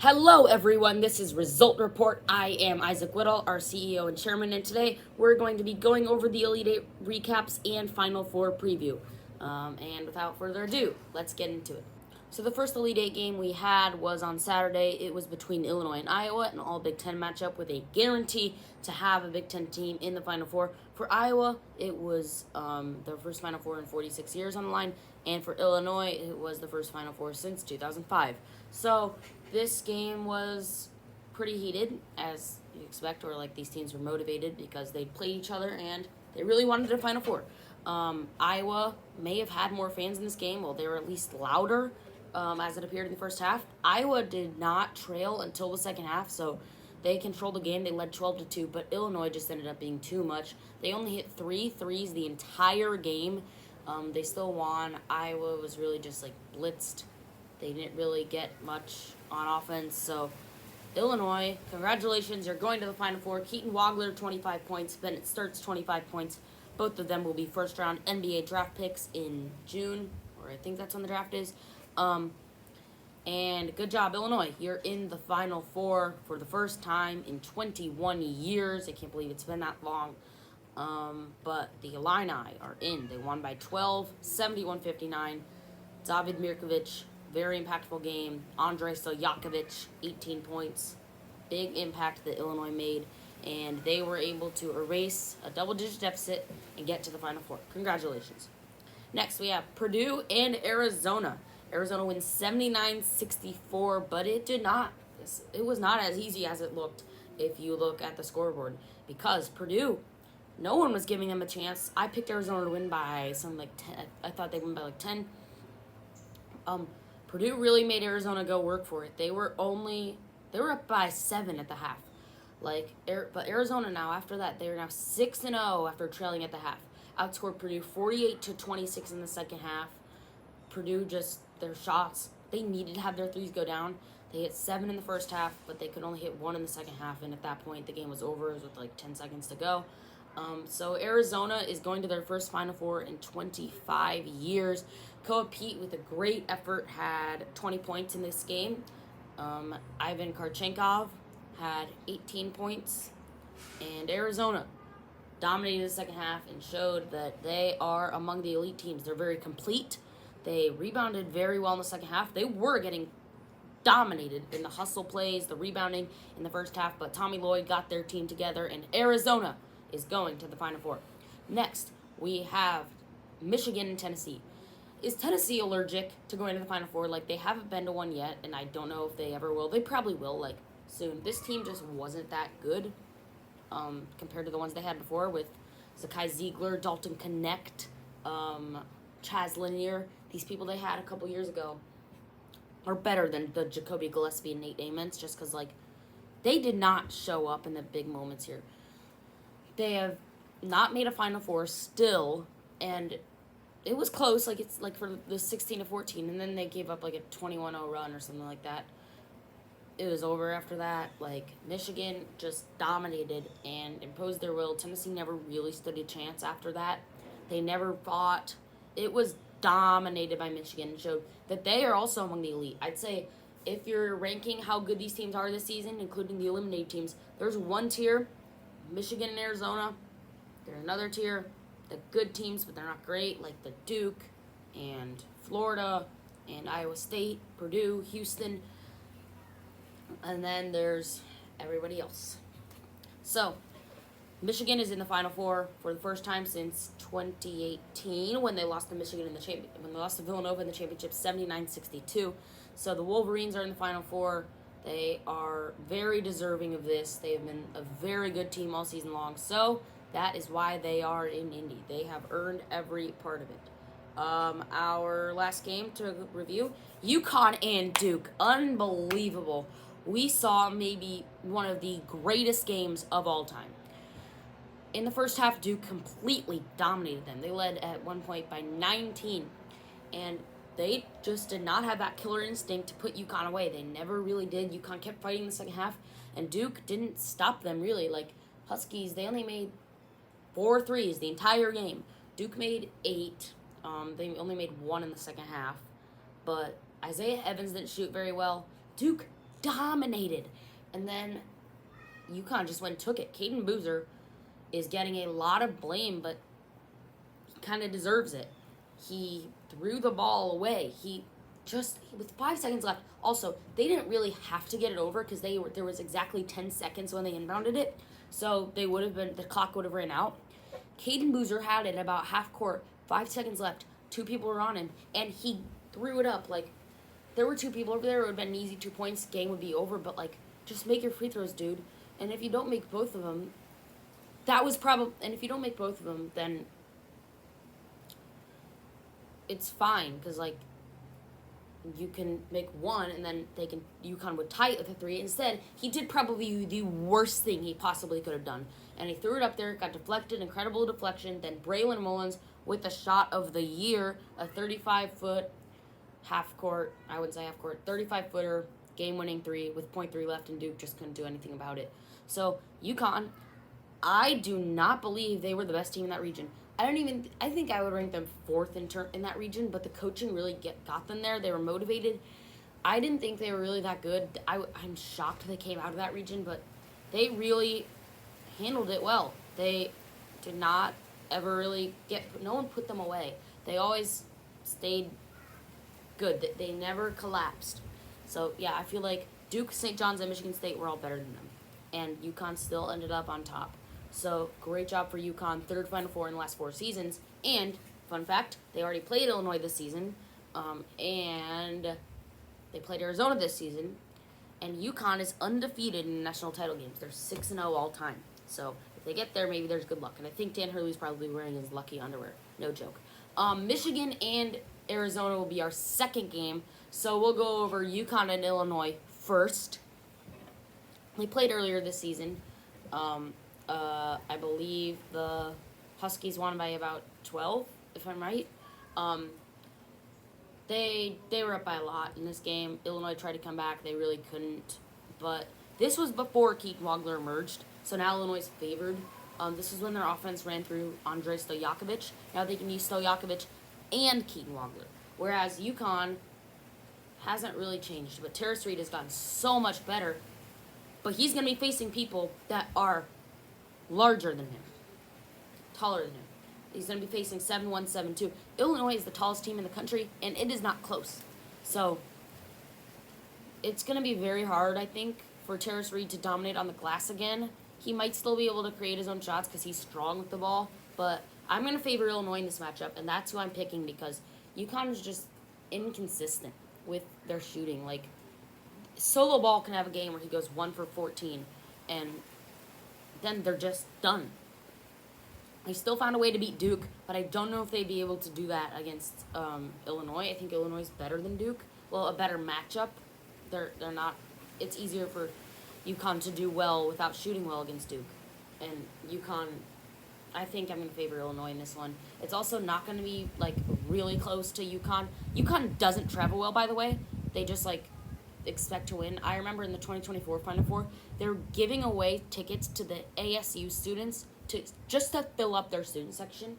Hello, everyone. This is Result Report. I am Isaac Whittle, our CEO and chairman, and today we're going to be going over the Elite Eight recaps and Final Four preview. And without further ado, let's get into it. So the first Elite Eight game we had was on Saturday. It was between Illinois and Iowa, an all Big Ten matchup with a guarantee to have a Big Ten team in the Final Four. For Iowa, it was their first Final Four in 46 years on the line, and for Illinois, it was the first Final Four since 2005. So this game was pretty heated, as you expect, or like these teams were motivated because they played each other and they really wanted a Final Four. Iowa may have had more fans in this game. Well, they were at least louder as it appeared in the first half. Iowa did not trail until the second half, so they controlled the game. They led 12-2, but Illinois just ended up being too much. They only hit 3 threes the entire game. They still won. Iowa was really just like blitzed. They didn't really get much on offense. So, Illinois, congratulations. You're going to the Final Four. Keaton Wagler, 25 points. Bennett Sturts, 25 points. Both of them will be first-round NBA draft picks in June, or I think that's when the draft is. And good job, Illinois. You're in the Final Four for the first time in 21 years. I can't believe it's been that long. But the Illini are in. They won by 12, 71-59. David Mirkovic, very impactful game. Andrei Stojakovic, 18 points. Big impact that Illinois made. And they were able to erase a double-digit deficit and get to the Final Four. Congratulations. Next, we have Purdue and Arizona. Arizona wins 79-64, but it was not as easy as it looked if you look at the scoreboard. Because Purdue, no one was giving them a chance. I picked Arizona to win by something like 10. I thought they'd win by like 10. Purdue really made Arizona go work for it. They were up by 7 at the half. But Arizona now, after that, they're now 6-0 after trailing at the half. Outscored Purdue 48-26 in the second half. Purdue their shots, they needed to have their threes go down. They hit 7 in the first half, but they could only hit 1 in the second half, and at that point, the game was over. It was with like 10 seconds to go. So Arizona is going to their first Final Four in 25 years. Koa Pete, with a great effort, had 20 points in this game. Ivan Karchenkov had 18 points. And Arizona dominated the second half and showed that they are among the elite teams. They're very complete. They rebounded very well in the second half. They were getting dominated in the hustle plays, the rebounding in the first half, but Tommy Lloyd got their team together, and Arizona is going to the Final Four. Next, we have Michigan and Tennessee. Is Tennessee allergic to going to the Final Four? Like, they haven't been to one yet, and I don't know if they ever will. They probably will, like, soon. This team just wasn't that good compared to the ones they had before with Zakai Ziegler, Dalton Connect, Chaz Lanier. These people they had a couple years ago are better than the Jacoby Gillespie and Nate Amons, just because, like, they did not show up in the big moments here. They have not made a Final Four still, and it was close, like, it's like for the 16-14, and then they gave up like a 21-0 run or something like that. It was over after that. Like, Michigan just dominated and imposed their will. Tennessee never really stood a chance after that. They never fought. It was dominated by Michigan and showed that they are also among the elite. I'd say if you're ranking how good these teams are this season, including the eliminated teams, there's one tier, Michigan and Arizona. There's another tier, the good teams, but they're not great, like the Duke and Florida and Iowa State, Purdue, Houston. And then there's everybody else. So, Michigan is in the Final Four for the first time since 2018 when they lost to Michigan when they lost to Villanova in the championship 79-62. So the Wolverines are in the Final Four. They are very deserving of this. They have been a very good team all season long. So that is why they are in Indy. They have earned every part of it. Our last game to review, UConn and Duke. Unbelievable. We saw maybe one of the greatest games of all time. In the first half, Duke completely dominated them. They led at one point by 19, and they just did not have that killer instinct to put UConn away. They never really did. UConn kept fighting in the second half, and Duke didn't stop them, really. Like, Huskies, they only made 4 threes the entire game. Duke made 8. They only made 1 in the second half. But Isaiah Evans didn't shoot very well. Duke dominated. And then UConn just went and took it. Caden Boozer is getting a lot of blame, but he kind of deserves it. He threw the ball away. With 5 seconds left. Also, they didn't really have to get it over because there was exactly 10 seconds when they inbounded it. So the clock would have ran out. Caden Boozer had it about half court, 5 seconds left. 2 people were on him, and he threw it up. Like, there were 2 people over there. It would have been an easy 2 points. Game would be over, but, like, just make your free throws, dude. And if you don't make both of them, and if you don't make both of them, then it's fine, because, like, you can make one, and then UConn would tie it with a 3. Instead, he did probably the worst thing he possibly could have done. And he threw it up there, got deflected, incredible deflection. Then Braylon Mullins with the shot of the year, a 35-foot half-court, 35-footer, game-winning 3 with .3 left, and Duke just couldn't do anything about it. So, UConn, I do not believe they were the best team in that region. I think I would rank them 4th in that region, but the coaching really got them there. They were motivated. I didn't think they were really that good. I'm shocked they came out of that region, but they really handled it well. They did not ever really no one put them away. They always stayed good. They never collapsed. So, yeah, I feel like Duke, St. John's, and Michigan State were all better than them. And UConn still ended up on top. So, great job for UConn, 3rd Final Four in the last 4 seasons. And, fun fact, they already played Illinois this season. And they played Arizona this season. And UConn is undefeated in national title games. They're 6-0 all time. So, if they get there, maybe there's good luck. And I think Dan Hurley's probably wearing his lucky underwear. No joke. Michigan and Arizona will be our second game. So, we'll go over UConn and Illinois first. They played earlier this season. I believe the Huskies won by about 12, if I'm right. They were up by a lot in this game. Illinois tried to come back. They really couldn't. But this was before Keaton Wagler emerged, so now Illinois is favored. This is when their offense ran through Andrei Stojakovic. Now they can use Stojakovic and Keaton Wagler, whereas UConn hasn't really changed. But Terrace Reed has gotten so much better, but he's going to be facing people that are larger than him, taller than him. He's going to be facing 7'1", 7'2". Illinois is the tallest team in the country, and it is not close. So, it's going to be very hard, I think, for Terrace Reed to dominate on the glass again. He might still be able to create his own shots because he's strong with the ball, but I'm going to favor Illinois in this matchup, and that's who I'm picking because UConn is just inconsistent with their shooting. Like, Solo Ball can have a game where he goes 1 for 14, and then they're just done. They still found a way to beat Duke, but I don't know if they'd be able to do that against Illinois. I think Illinois is better than Duke. Well, a better matchup. They're not. It's easier for UConn to do well without shooting well against Duke. And UConn, I think I'm going to favor Illinois in this one. It's also not going to be, like, really close to UConn. UConn doesn't travel well, by the way. They just, like, expect to win. I remember in the 2024 Final Four, they were giving away tickets to the ASU students just to fill up their student section.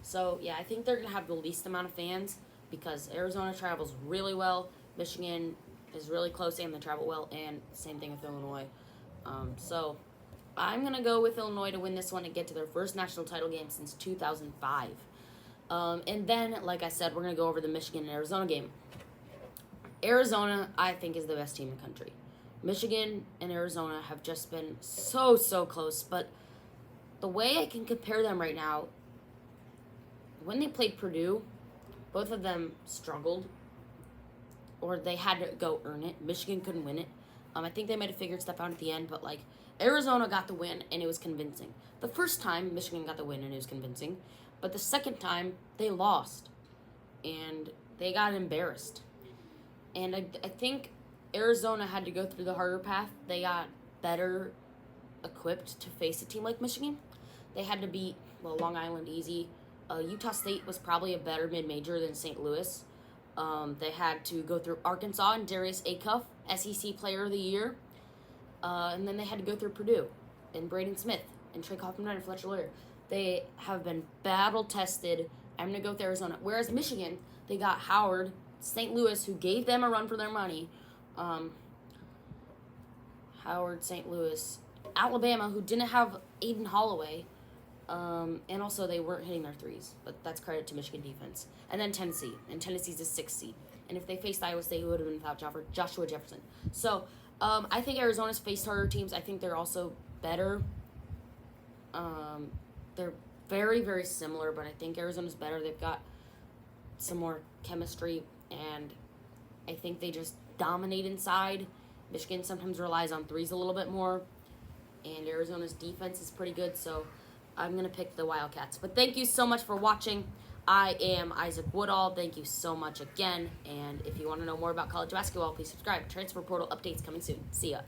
So, yeah, I think they're going to have the least amount of fans because Arizona travels really well. Michigan is really close and they travel well, and same thing with Illinois. So, I'm going to go with Illinois to win this one and get to their first national title game since 2005. And then, like I said, we're going to go over the Michigan and Arizona game. Arizona, I think, is the best team in the country. Michigan and Arizona have just been so close, but the way I can compare them right now, when they played Purdue, both of them struggled, or they had to go earn it. Michigan couldn't win it. I think they might have figured stuff out at the end, but, like, Arizona got the win, and it was convincing. The first time, Michigan got the win, and it was convincing, but the second time, they lost, and they got embarrassed. And I think Arizona had to go through the harder path. They got better equipped to face a team like Michigan. They had to beat, Long Island easy. Utah State was probably a better mid-major than St. Louis. They had to go through Arkansas and Darius Acuff, SEC Player of the Year. And then they had to go through Purdue and Braden Smith and Trey Kaufman and Fletcher Loyer. They have been battle-tested. I'm going to go with Arizona. Whereas Michigan, they got Howard, St. Louis, who gave them a run for their money, Um, Howard, St. Louis, Alabama, who didn't have Aiden Holloway, and also they weren't hitting their threes, but that's credit to Michigan defense. And then Tennessee, and Tennessee's a 6th seed. And if they faced Iowa State, it would have been without Joshua Jefferson. So I think Arizona's faced harder teams. I think they're also better. They're very, very similar, but I think Arizona's better. They've got some more chemistry, and I think they just dominate inside. Michigan sometimes relies on threes a little bit more, and Arizona's defense is pretty good, so I'm going to pick the Wildcats. But thank you so much for watching. I am Isaac Woodall. Thank you so much again, and if you want to know more about college basketball, please subscribe. Transfer portal updates coming soon. See ya.